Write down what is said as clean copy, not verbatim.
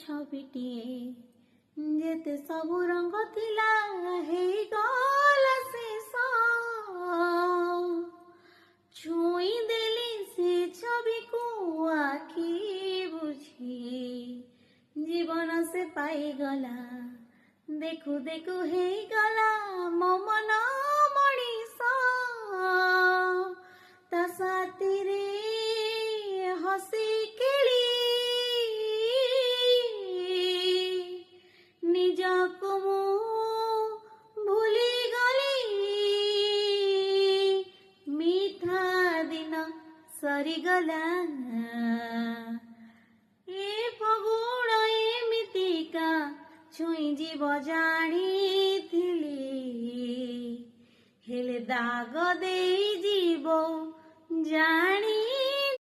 ଛବିଟିଏ ଯେତେ ସବୁ ରଙ୍ଗ ଥିଲା ହେଇଗଲା ଶେଷ। ଛୁଇଁ ଦେଲି ସେ ଛବିକୁ ଆଖି ବୁଝି ଜୀବନ ସେ ପାଇଗଲା। ଦେଖୁ ଦେଖୁ ହେଇଗଲା ମୋ ମନ ମଣିଷ। ତା ସାଥିରେ ହସି ଖେଳି ନିଜକୁ ମୁଁ ଭୁଲିଗଲି। ମିଠା ଦିନ ସରିଗଲା। ଏ ଫଗୁଣ ଏମିତିକା ଛୁଇଁଯିବ ଜାଣିଥିଲି, ହେଲେ ଦାଗ ଦେଇଯିବ ଜାଣି